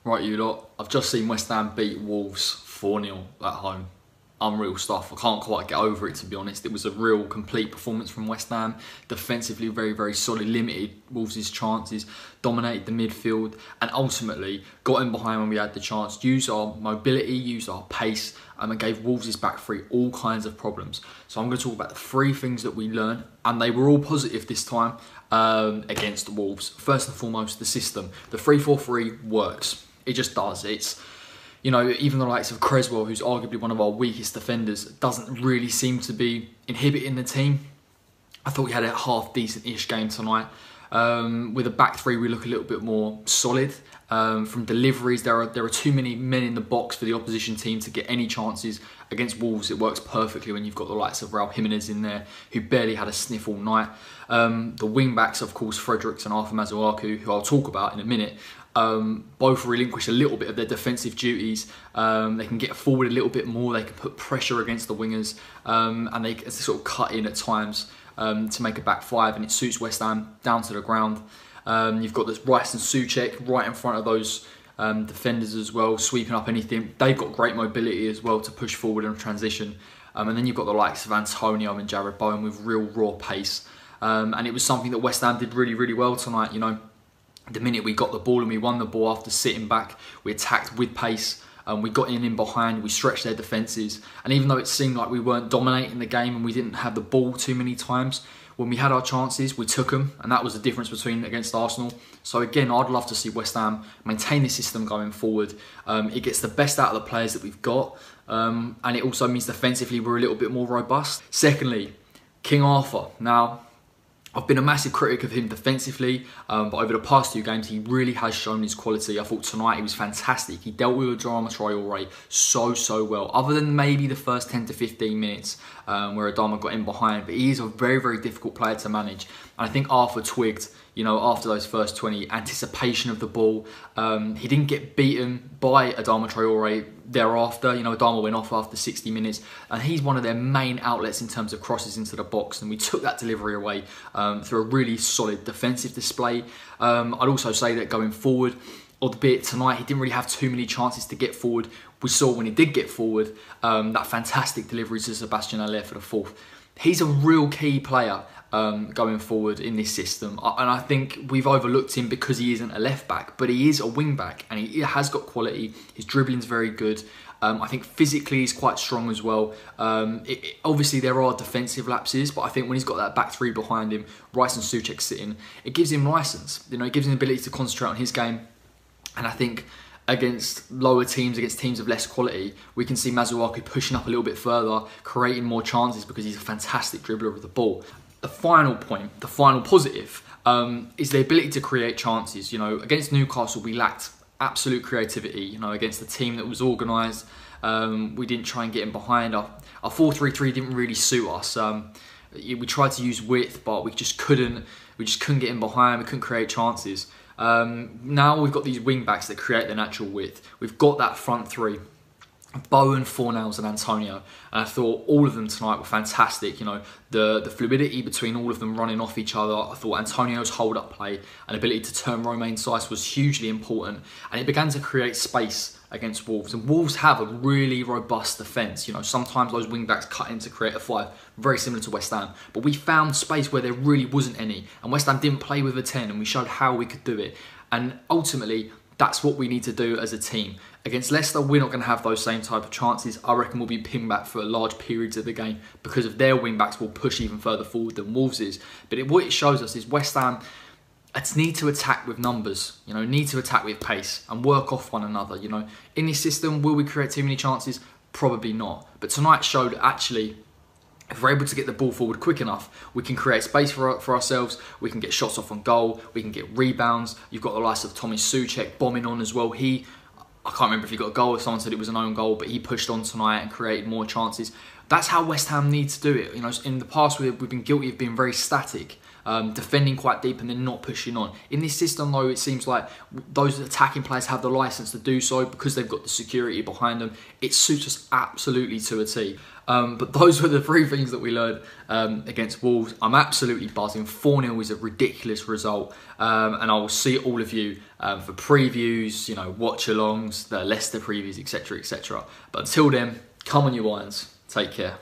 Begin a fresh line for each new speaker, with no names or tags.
Right, you lot, I've just seen West Ham beat Wolves 4-0 at home. Unreal stuff. I can't quite get over it, to be honest. It was a real complete performance from West Ham. Defensively, very, very solid, limited Wolves' chances, dominated the midfield, and ultimately got in behind when we had the chance, used our mobility, used our pace, and gave Wolves' back three all kinds of problems. So I'm going to talk about the three things that we learned, and they were all positive this time against Wolves. First and foremost, the system. The 3-4-3 works. It just does. It's, you know, even the likes of Cresswell, who's arguably one of our weakest defenders, doesn't really seem to be inhibiting the team. I thought we had a half decent-ish game tonight. With a back three, we look a little bit more solid. From deliveries, there are too many men in the box for the opposition team to get any chances. Against Wolves, it works perfectly when you've got the likes of Raul Jimenez in there, who barely had a sniff all night. The wing-backs, of course, Fredericks and Arthur Masuaku, who I'll talk about in a minute, both relinquish a little bit of their defensive duties. They can get forward a little bit more. They can put pressure against the wingers, and they sort of cut in at times to make a back five, and it suits West Ham down to the ground. You've got this Romain Saiss right in front of those defenders as well, sweeping up anything. They've got great mobility as well to push forward in transition. And then you've got the likes of Antonio and Jarrod Bowen with real raw pace. And it was something that West Ham did really, really well tonight. You know, the minute we got the ball and we won the ball after sitting back, we attacked with pace. We got in behind, we stretched their defences. And even though it seemed like we weren't dominating the game and we didn't have the ball too many times, when we had our chances, we took them. And that was the difference between against Arsenal. So again, I'd love to see West Ham maintain this system going forward. It gets the best out of the players that we've got. And it also means defensively we're a little bit more robust. Secondly, King Arthur. Now, I've been a massive critic of him defensively, but over the past two games, he really has shown his quality. I thought tonight he was fantastic. He dealt with Adama Traore so well, other than maybe the first 10 to 15 minutes where Adama got in behind. But he is a very, very difficult player to manage. And I think Arthur twigged, you know, after those first 20, anticipation of the ball. He didn't get beaten by Adama Traore thereafter. You know, Adama went off after 60 minutes, and he's one of their main outlets in terms of crosses into the box, and we took that delivery away through a really solid defensive display. I'd also say that going forward, albeit tonight he didn't really have too many chances to get forward. We saw when he did get forward, that fantastic delivery to Sebastian Haller for the fourth. He's a real key player going forward in this system, and I think we've overlooked him because he isn't a left back, but he is a wing back and he has got quality. His dribbling's very good. I think physically he's quite strong as well. Obviously there are defensive lapses, but I think when he's got that back three behind him, Rice and Soucek sitting, it gives him license. You know, it gives him the ability to concentrate on his game. And I think against lower teams, against teams of less quality, we can see Masuaku pushing up a little bit further, creating more chances because he's a fantastic dribbler of the ball. The final point, the final positive, is the ability to create chances. You know, against Newcastle, we lacked absolute creativity. You know, against a team that was organised, we didn't try and get in behind. Our 4-3-3 didn't really suit us. We tried to use width, but we just couldn't get in behind. We couldn't create chances. Now we've got these wing backs that create the natural width. We've got that front three, Bowen, Fornals and Antonio, and I thought all of them tonight were fantastic. You know, the fluidity between all of them running off each other. I thought Antonio's hold-up play and ability to turn Romain Saiss was hugely important, and it began to create space against Wolves. And Wolves have a really robust defence. You know, sometimes those wing-backs cut in to create a five, very similar to West Ham. But we found space where there really wasn't any, and West Ham didn't play with a 10, and we showed how we could do it. And ultimately, that's what we need to do as a team. Against Leicester, we're not going to have those same type of chances. I reckon we'll be pinned back for large periods of the game because of their wing-backs will push even further forward than Wolves is. But what it shows us is West Ham need to attack with numbers, you know, need to attack with pace and work off one another. You know, in this system, will we create too many chances? Probably not. But tonight showed actually, if we're able to get the ball forward quick enough, we can create space for ourselves. We can get shots off on goal. We can get rebounds. You've got the likes of Tomas Soucek bombing on as well. I can't remember if he got a goal, if someone said it was an own goal, but he pushed on tonight and created more chances. That's how West Ham needs to do it. You know, in the past we've been guilty of being very static. defending quite deep and then not pushing on. In this system though, it seems like those attacking players have the licence to do so because they've got the security behind them. It suits us absolutely to a T. But those were the 3 things that we learned against Wolves. I'm absolutely buzzing. 4-0 is a ridiculous result. And I will see all of you for previews, watch-alongs, the Leicester previews, etc., etc. But until then, come on you Irons. Take care.